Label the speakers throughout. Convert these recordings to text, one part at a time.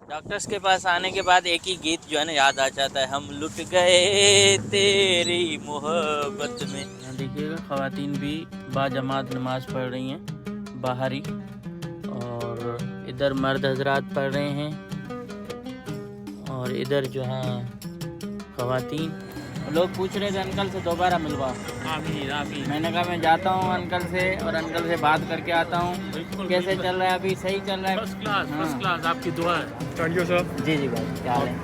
Speaker 1: Doctors के पास आने के बाद एक ही गीत जो है ना याद आ जाता है, हम लुट गए तेरी मोहब्बत में। यहाँ देखिएगा ख़वातीन भी बाजमात नमाज पढ़ रही हैं बाहर ही, और इधर मर्द हजरात पढ़ रहे हैं, और इधर जो है ख़वातीन। लोग पूछ रहे थे अंकल से दोबारा मिलवाओ। आमीन आमीन। मैंने कहा मैं जाता हूँ अंकल से और अंकल से बात करके आता हूँ। कैसे चल रहा है? अभी सही चल रहा है? फर्स्ट क्लास, आपकी दुआ है। Thank you sir. जी जी भाई, क्या हाल है?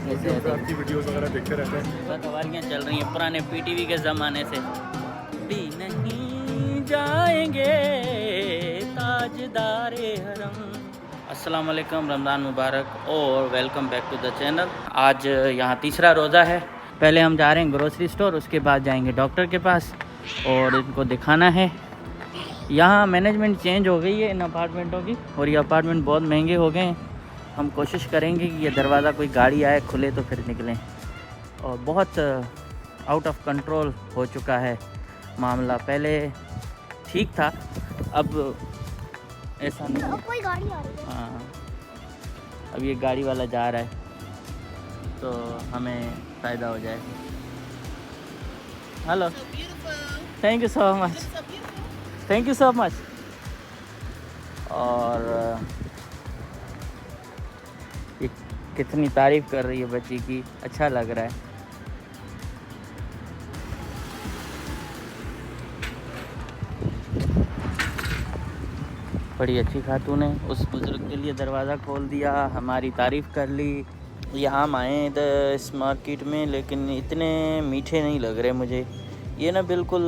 Speaker 1: कैसे आपकी वीडियोस वगैरह देखते रहते हैं। बहुत सवारियाँ चल रही हैं पुराने पीटीवी के ज़माने से। भी नहीं जाएंगे ताजदारे हरम। अस्सलाम वालेकुम, रमज़ान मुबारक और welcome back to the channel. आज यहाँ तीसरा रोज़ा है। पहले हम जा रहे हैं ग्रोसरी स्टोर, उसके बाद जाएंगे डॉक्टर के पास और इनको दिखाना है। यहाँ मैनेजमेंट चेंज हो गई है इन अपार्टमेंटों की, और ये अपार्टमेंट बहुत महंगे हो गए हैं। हम कोशिश करेंगे कि ये दरवाज़ा कोई गाड़ी आए खुले तो फिर निकलें। और बहुत आउट ऑफ कंट्रोल हो चुका है मामला। पहले ठीक था, अब ऐसा नहीं है। कोई गाड़ी आ रही है। हाँ, अब ये गाड़ी वाला जा रहा है तो हमें फ़ायदा हो जाएगा। Hello, thank you so much, thank you so much. और ये कितनी तारीफ़ कर रही है बच्ची की, अच्छा लग रहा है। बड़ी अच्छी खातून है, उस बुज़ुर्ग के लिए दरवाज़ा खोल दिया, हमारी तारीफ़ कर ली। यहाँ हम आए इधर इस मार्केट में, लेकिन इतने मीठे नहीं लग रहे मुझे। ये ना बिल्कुल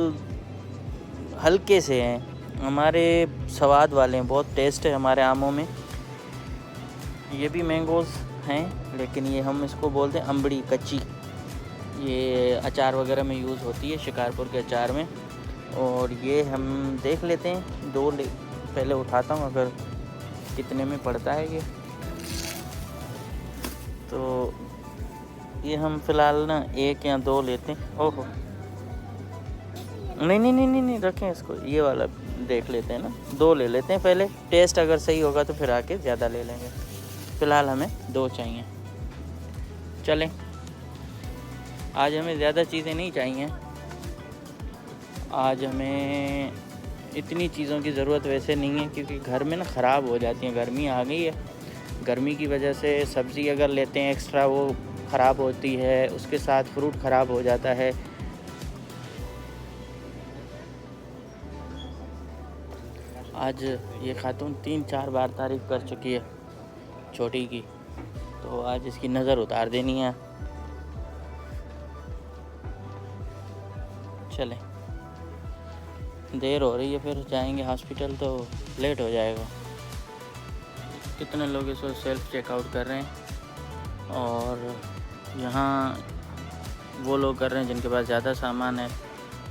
Speaker 1: हल्के से हैं, हमारे स्वाद वाले हैं, बहुत टेस्ट है हमारे आमों में। ये भी मैंगोज़ हैं, लेकिन ये हम इसको बोलते हैं अम्बड़ी कच्ची। ये अचार वगैरह में यूज़ होती है, शिकारपुर के अचार में। और ये हम देख लेते हैं, पहले उठाता हूँ अगर कितने में पड़ता है ये। तो ये हम फ़िलहाल ना 1 या 2 लेते हैं। ओहो, नहीं नहीं नहीं नहीं नहीं, रखें इसको, ये वाला देख लेते हैं ना, 2 ले लेते हैं पहले। टेस्ट अगर सही होगा तो फिर आके ज़्यादा ले लेंगे। फ़िलहाल हमें 2 चाहिए। चलें, आज हमें ज़्यादा चीज़ें नहीं चाहिए। आज हमें इतनी चीज़ों की ज़रूरत वैसे नहीं है, क्योंकि घर में ना ख़राब हो जाती हैं। गर्मी आ गई है, गर्मी की वजह से सब्ज़ी अगर लेते हैं एक्स्ट्रा वो ख़राब होती है, उसके साथ फ्रूट ख़राब हो जाता है। आज ये खातून 3-4 बार तारीफ़ कर चुकी है छोटी की, तो आज इसकी नज़र उतार देनी है। चलें, देर हो रही है, फिर जाएंगे हॉस्पिटल तो लेट हो जाएगा। कितने लोग इसको सेल्फ़ चेकआउट कर रहे हैं, और यहाँ वो लोग कर रहे हैं जिनके पास ज़्यादा सामान है,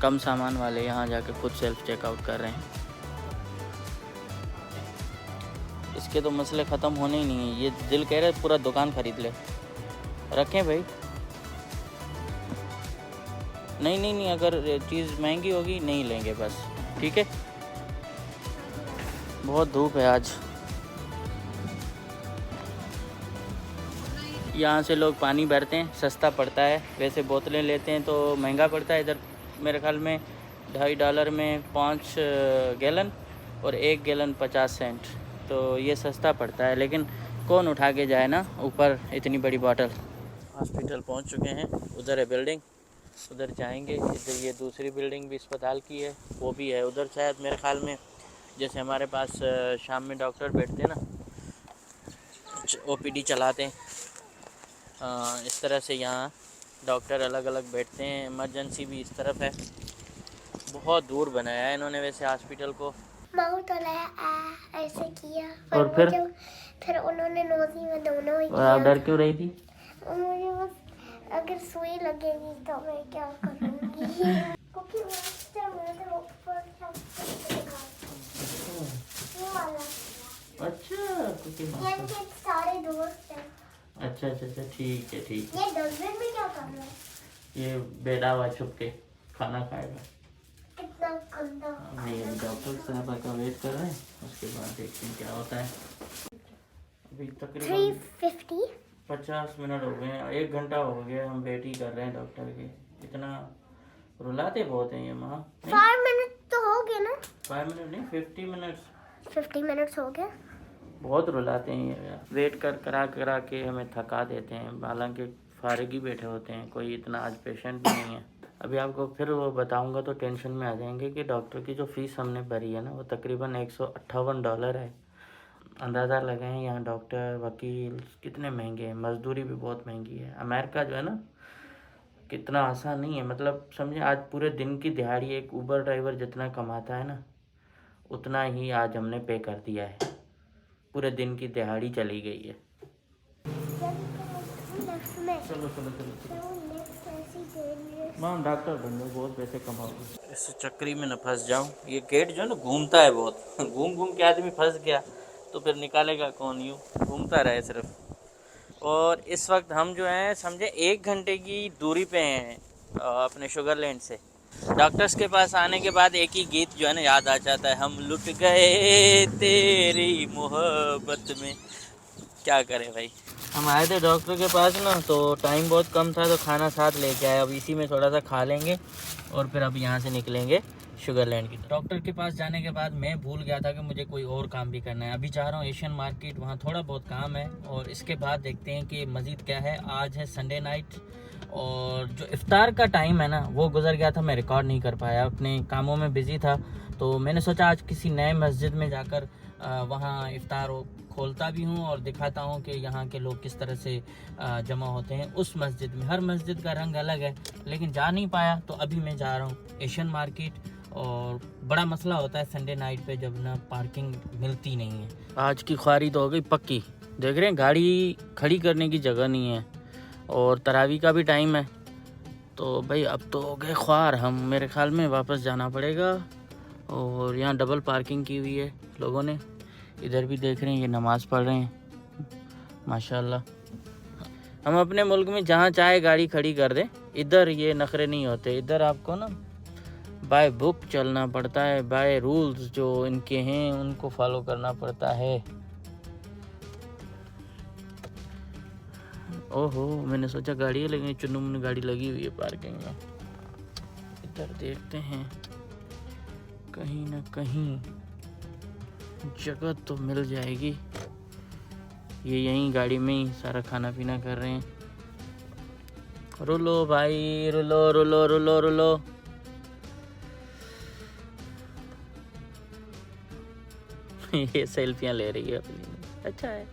Speaker 1: कम सामान वाले यहाँ जाके खुद सेल्फ़ चेकआउट कर रहे हैं। इसके तो मसले ख़त्म होने ही नहीं है। ये दिल कह रहा है पूरा दुकान ख़रीद ले। रखें भाई, नहीं नहीं नहीं, अगर चीज़ महंगी होगी नहीं लेंगे बस, ठीक है। बहुत धूप है आज। यहाँ से लोग पानी भरते हैं, सस्ता पड़ता है। वैसे बोतलें लेते हैं तो महंगा पड़ता है। इधर मेरे ख़्याल में $2.5 में 5 गैलन, और 1 गैलन 50 सेंट, तो ये सस्ता पड़ता है। लेकिन कौन उठा के जाए ना ऊपर इतनी बड़ी बॉटल। हॉस्पिटल पहुँच चुके हैं, उधर है बिल्डिंग, उधर जाएंगे। इधर ये दूसरी बिल्डिंग भी अस्पताल की है, वो भी है उधर। शायद मेरे ख़्याल में जैसे हमारे पास शाम में डॉक्टर बैठते हैं ना, OPD चलाते हैं, इस तरह से यहाँ डॉक्टर अलग अलग बैठते हैं। इमरजेंसी भी इस तरफ है। बहुत दूर बनाया है इन्होंने वैसे हॉस्पिटल को।
Speaker 2: बहुत ऐसे किया,
Speaker 1: और
Speaker 2: फिर उन्होंने नोज़ी में दोनों ही
Speaker 1: और आप डर क्यों रही थी?
Speaker 2: मुझे बस अगर सुई लगेगी तो मैं क्या करूँगी क्योंकि
Speaker 1: अच्छा,
Speaker 2: ये सारे दोस्त हैं।
Speaker 1: अच्छा अच्छा अच्छा, ठीक है ठीक है।
Speaker 2: ये डस्टबिन में क्या कर रहा है?
Speaker 1: ये बैठा हुआ छुप के खाना खाएगा।
Speaker 2: कितना गंदा।
Speaker 1: नहीं, अभी डॉक्टर साहब का वेट कर रहे हैं, उसके बाद देखते हैं क्या होता है। अभी तकरीबन
Speaker 2: 3:50.
Speaker 1: 50 मिनट हो गए हैं, 1 घंटा हो गया हम वेट ही कर रहे हैं डॉक्टर के। इतना रुलाते बहुत हैं ये माँ।
Speaker 2: 5 मिनट तो हो गए ना?
Speaker 1: 5 मिनट नहीं, 50 मिनट्स।
Speaker 2: 50 मिनट्स हो गए।
Speaker 1: बहुत रुलाते हैं ये, वेट करा के हमें थका देते हैं। हालांकि फारिग ही बैठे होते हैं, कोई इतना आज पेशेंट भी नहीं है। अभी आपको फिर वो बताऊंगा तो टेंशन में आ जाएंगे कि डॉक्टर की जो फीस हमने भरी है ना, वो तकरीबन $158 है। अंदाज़ा लगाएं यहाँ डॉक्टर वकील कितने महंगे हैं, मजदूरी भी बहुत महंगी है। अमेरिका जो है ना, कितना आसान नहीं है। मतलब समझे, आज पूरे दिन की दिहाड़ी एक ऊबर ड्राइवर जितना कमाता है ना, उतना ही आज हमने पे कर दिया है। पूरे दिन की दिहाड़ी चली गई है। चलो चलो चलो माँ, डॉक्टर बन लो, बहुत पैसे कमाओगे। इस चक्री में न फंस जाऊँ। ये गेट जो है ना घूमता है बहुत। घूम घूम के आदमी फंस गया तो फिर निकालेगा कौन, यूँ घूमता रहे सिर्फ। और इस वक्त हम जो हैं समझे 1 घंटे की दूरी पे हैं अपने शुगरलैंड से। डॉक्टर्स के पास आने के बाद एक ही गीत जो है ना याद आ जाता है, हम लुट गए तेरी मोहब्बत में। क्या करें भाई। हम आए थे डॉक्टर के पास ना, तो टाइम बहुत कम था तो खाना साथ लेके आए। अब इसी में थोड़ा सा खा लेंगे और फिर अब यहाँ से निकलेंगे शुगरलैंड की। डॉक्टर के पास जाने के बाद मैं भूल गया था कि मुझे कोई और काम भी करना है। अभी जा रहा हूँ एशियन मार्केट, वहाँ थोड़ा बहुत काम है और इसके बाद देखते हैं कि मज़ीद क्या है। आज है संडे नाइट और जो इफ्तार का टाइम है ना वो गुजर गया था, मैं रिकॉर्ड नहीं कर पाया, अपने कामों में बिज़ी था। तो मैंने सोचा आज किसी नए मस्जिद में जाकर वहाँ इफ्तार खोलता भी हूँ और दिखाता हूँ कि यहाँ के लोग किस तरह से जमा होते हैं उस मस्जिद में। हर मस्जिद का रंग अलग है, लेकिन जा नहीं पाया तो अभी मैं जा रहा हूँ एशियन मार्केट। और बड़ा मसला होता है संडे नाइट पे जब ना पार्किंग मिलती नहीं है। आज की ख्वारी तो हो गई पक्की। देख रहे हैं गाड़ी खड़ी करने की जगह नहीं है और तरावी का भी टाइम है, तो भाई अब तो हो गए ख्वार हम। मेरे ख्याल में वापस जाना पड़ेगा। और यहाँ डबल पार्किंग की हुई है लोगों ने। इधर भी देख रहे हैं ये नमाज़ पढ़ रहे हैं माशाल्लाह। हम अपने मुल्क में जहाँ चाहे गाड़ी खड़ी कर दें, इधर ये नखरे नहीं होते। इधर आपको ना बाय बुक चलना पड़ता है, बाय रूल्स जो इनके हैं उनको फॉलो करना पड़ता है। ओहो, मैंने सोचा गाड़ी है लेकिन चुन्नू मुन्नू गाड़ी लगी हुई है पार्किंग में। इधर देखते हैं कहीं ना कहीं जगह तो मिल जाएगी। ये यहीं गाड़ी में ही सारा खाना पीना कर रहे हैं। रुलो भाई, रुलो रुलो रुलो रुलो। ये सेल्फियां ले रही है अपनी, अच्छा है।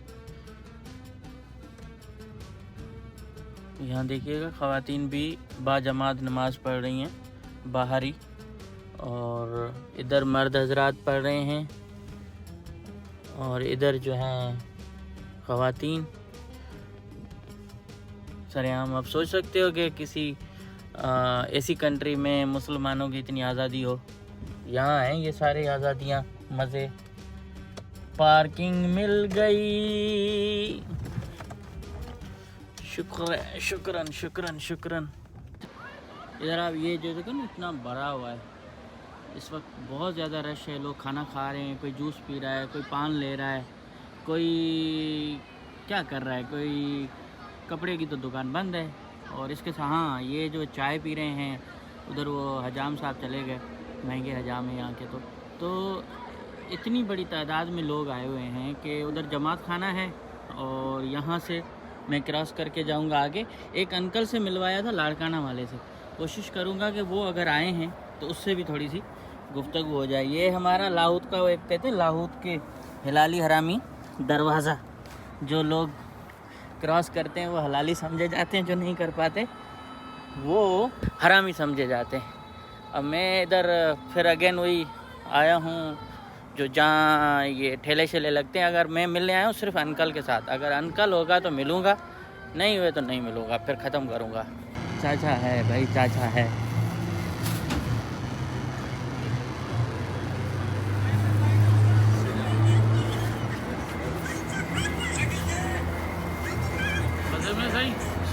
Speaker 1: यहाँ देखिएगा ख़वातीन भी बाजमात नमाज पढ़ रही हैं बाहर ही, और इधर मर्द हजरात पढ़ रहे हैं और इधर जो हैं ख़वातीन सरेआम। आप सोच सकते हो कि किसी ऐसी कंट्री में मुसलमानों की इतनी आज़ादी हो। यहाँ हैं ये सारी आज़ादियाँ, मज़े। पार्किंग मिल गई, शुक्रन शुक्रन शुक्रन। इधर आप ये जो देखो ना इतना भरा हुआ है, इस वक्त बहुत ज़्यादा रश है। लोग खाना खा रहे हैं, कोई जूस पी रहा है, कोई पान ले रहा है, कोई क्या कर रहा है, कोई कपड़े की तो दुकान बंद है। और इसके साथ हाँ, ये जो चाय पी रहे हैं उधर वो हजाम साहब चले गए, महंगे हजाम है यहाँ के। तो इतनी बड़ी तादाद में लोग आए हुए हैं कि उधर जमात खाना है और यहाँ से मैं क्रॉस करके जाऊँगा आगे। एक अंकल से मिलवाया था लाड़काना वाले से, कोशिश करूँगा कि वो अगर आए हैं तो उससे भी थोड़ी सी गुफ्तगू हो जाए। ये हमारा लाहौद का, वो एक कहते हैं लाहौद के हिलाली हरामी दरवाज़ा। जो लोग क्रॉस करते हैं वो हलाली समझे जाते हैं, जो नहीं कर पाते वो हरामी समझे जाते हैं। अब मैं इधर फिर अगेन वही आया हूँ जो जहाँ ये ठेले शेले लगते हैं। अगर मैं मिलने आया हूँ सिर्फ अंकल के साथ, अगर अंकल होगा तो मिलूँगा, नहीं हुए तो नहीं मिलूँगा, फिर ख़त्म करूँगा। चाचा है भाई, चाचा है।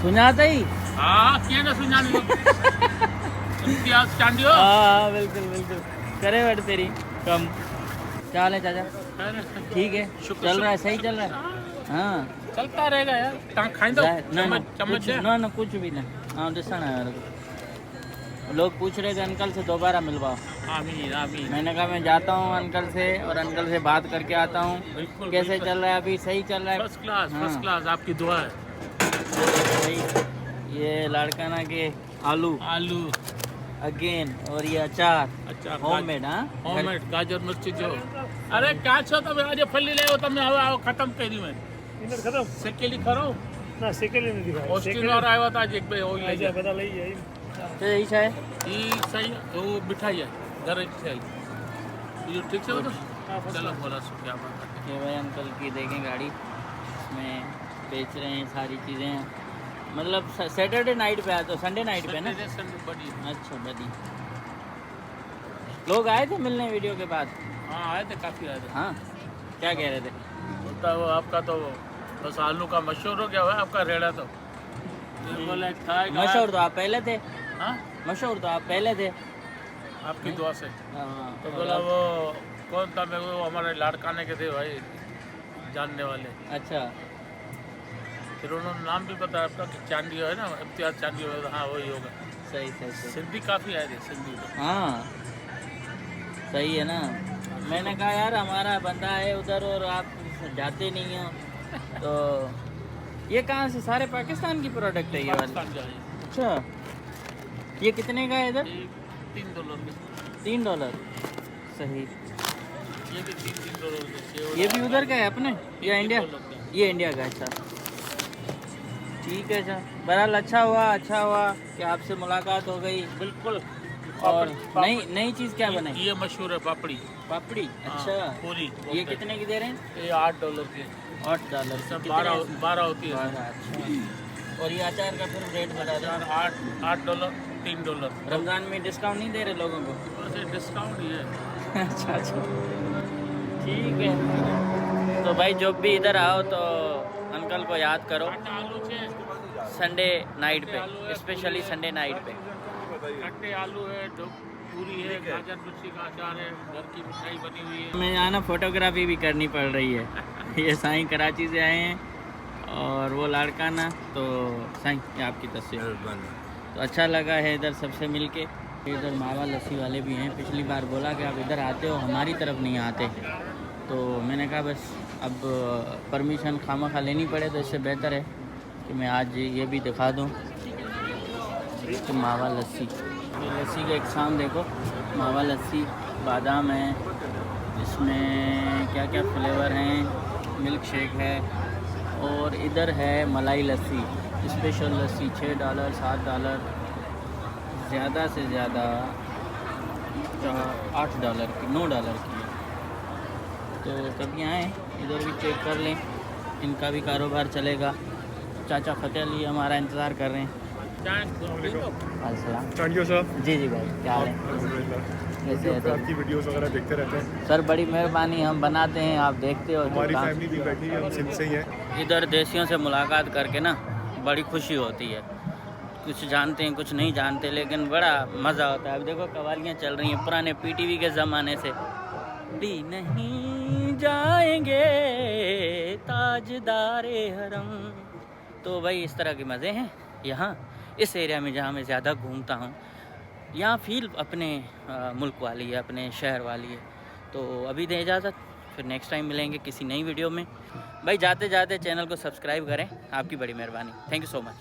Speaker 1: सुना ही
Speaker 3: हाँ
Speaker 1: बिल्कुल बिल्कुल करे बैठ तेरी कम। क्या हाल है चाचा? ठीक है, चल रहा है, सही चल रहा है। हाँ
Speaker 3: चलता रहेगा यार। कहाँ खाई दो चम्मच है।
Speaker 1: ना कुछ भी नहीं। हाँ दिसना है मेरे को। लोग पूछ रहे थे अंकल से दोबारा मिलवाओ।
Speaker 3: आमीन आमीन।
Speaker 1: मैंने कहा मैं जाता हूँ अंकल से और अंकल से बात करके आता हूँ।
Speaker 3: बिल्कुल
Speaker 1: कैसे
Speaker 3: बिल्कुल।
Speaker 1: चल रहा है अभी? सही चल रहा है।
Speaker 3: फर्स्ट क्लास
Speaker 1: हाँ।
Speaker 3: फर्स्ट क्लास, आपकी दुआ है।
Speaker 1: भाई ये लाड़काना के आलू
Speaker 3: आलू
Speaker 1: अगेन और ये अचार
Speaker 3: अच्छा
Speaker 1: होममेड। हाँ
Speaker 3: होममेड गाजर मिर्ची जो। अरे क्या छो તમે આજે ફલ્લી લેવો તમે હવે આવો ખતમ કરી મેં
Speaker 4: ઇનર ખતમ
Speaker 3: શેકેલી ખરો
Speaker 4: ના શેકેલી નથી ખાવા
Speaker 3: હોસ્ટેલ વાળા આવ્યા હતા આજે એક બે ઓઈ લઈ
Speaker 4: આજા
Speaker 3: જાય
Speaker 4: બધા લઈ જાય
Speaker 1: तो यही है।
Speaker 3: ઈ સહી वो मिठाई है घर જ છે ये ठीक છે બધું। चलो बोला सो क्या बात है।
Speaker 1: ये भाई अंकल की देखें गाड़ी, इसमें बेच रहे हैं सारी चीज़ें। मतलब सैटरडे नाइट पे आते हो, संडे नाइट पे ना?
Speaker 3: संडे बड़ी।
Speaker 1: अच्छा बड़ी। लोग आए थे मिलने वीडियो के बाद?
Speaker 3: हाँ आए थे, काफ़ी आए थे।
Speaker 1: हाँ क्या कह रहे थे?
Speaker 3: होता वो आपका तो बस आलू का मशहूर हो गया हुआ है आपका रेड़ा तो। बोले खाएगा
Speaker 1: मशहूर तो आप पहले थे।
Speaker 3: हाँ
Speaker 1: मशहूर तो आप पहले थे।
Speaker 3: आपकी दुआ से।
Speaker 1: हाँ
Speaker 3: तो बोला वो कौन था, मेरे को हमारे लाड़काने के थे भाई जानने वाले।
Speaker 1: अच्छा
Speaker 3: फिर उन्होंने नाम भी बताया आपका कि चांदी है ना, इम्तियाज चांदी हो। हाँ वही होगा।
Speaker 1: सही सही सही।
Speaker 3: सिंधी काफ़ी आए थे सिंधी तो।
Speaker 1: हाँ सही है ना। मैंने कहा यार हमारा बंदा है उधर और आप जाते नहीं हो। तो ये कहाँ से? सारे पाकिस्तान की प्रोडक्ट है ये वाली?
Speaker 3: पाकिस्तान का है
Speaker 1: अच्छा ये कितने का है इधर?
Speaker 3: ये $3 के।
Speaker 1: $3। सही।
Speaker 3: ये भी $3 के।
Speaker 1: ये भी उधर का है अपने या इंडिया?
Speaker 3: $3 का।
Speaker 1: ये इंडिया का है। अच्छा ठीक है। अच्छा बहरहाल अच्छा हुआ कि आपसे मुलाकात हो गई।
Speaker 3: बिल्कुल।
Speaker 1: और
Speaker 3: पापड़ी-
Speaker 1: नई चीज़ क्या बनाई?
Speaker 3: ये मशहूर है पापड़ी।
Speaker 1: पापड़ी।
Speaker 3: हाँ,
Speaker 1: अच्छा
Speaker 3: पूरी
Speaker 1: ये कितने की दे रहे हैं?
Speaker 3: ये $8 के।
Speaker 1: $8।
Speaker 3: सब
Speaker 1: कितने?
Speaker 3: 12 होती है।
Speaker 1: 12। अच्छा और ये अचार का फिर रेट बता दो।
Speaker 3: $8 $3।
Speaker 1: रमज़ान में डिस्काउंट नहीं दे रहे लोगों को?
Speaker 3: वैसे डिस्काउंट ही है।
Speaker 1: अच्छा ठीक है। तो भाई जब भी इधर आओ तो अंकल को याद करो
Speaker 3: आलू छे
Speaker 1: संडे नाइट पे, स्पेशली संडे नाइट पे।
Speaker 3: खट्टे आलू है, पूरी है, गाजर मिर्ची का अचार है, घर की मिठाई बनी हुई है।
Speaker 1: मैं यहाँ ना फोटोग्राफी भी करनी पड़ रही है। ये साईं कराची से आए हैं और वो लाड़काना। तो साईं ये आपकी तस्वीर। तो अच्छा लगा है इधर सबसे मिलके। इधर मावा लस्सी वाले भी हैं। पिछली बार बोला कि आप इधर आते हो, हमारी तरफ नहीं आते। तो मैंने कहा बस अब परमिशन खामखा लेनी पड़े तो इससे बेहतर है कि मैं आज ये भी दिखा दूँ कि मावा लस्सी। ये लस्सी का एक शाम देखो, मावा लस्सी, बादाम है, इसमें क्या क्या फ्लेवर हैं, मिल्क शेक है और इधर है मलाई लस्सी, स्पेशल लस्सी $6 $7, ज़्यादा से ज़्यादा $8 की, $9 की है। तो कभी आएँ इधर भी चेक कर लें, इनका भी कारोबार चलेगा। चाचा फतेह अली हमारा इंतज़ार कर रहे हैं। अस्सलाम।
Speaker 4: Thank you sir.
Speaker 1: जी जी भाई क्या हाल है? कैसे हैं?
Speaker 4: आपकी वीडियोस वगैरह देखते रहते हैं।
Speaker 1: सर बड़ी मेहरबानी, हम बनाते हैं आप देखते हो।
Speaker 4: हमारी
Speaker 1: काम-
Speaker 4: फैमिली भी बैठी है, हम सिंध से ही हैं।
Speaker 1: इधर देसियों से मुलाकात करके ना बड़ी खुशी होती है। कुछ जानते हैं कुछ नहीं जानते, लेकिन बड़ा मज़ा होता है। अब देखो कवालियाँ चल रही हैं पुराने पीटीवी के ज़माने से। भी नहीं जाएंगे ताजदारे हरम। तो भाई इस तरह के मज़े हैं यहाँ इस एरिया में जहाँ मैं ज़्यादा घूमता हूँ। यहाँ फील अपने मुल्क वाली है, अपने शहर वाली है। तो अभी दें इजाज़त, फिर नेक्स्ट टाइम मिलेंगे किसी नई वीडियो में। भाई जाते जाते चैनल को सब्सक्राइब करें, आपकी बड़ी मेहरबानी। Thank you so much.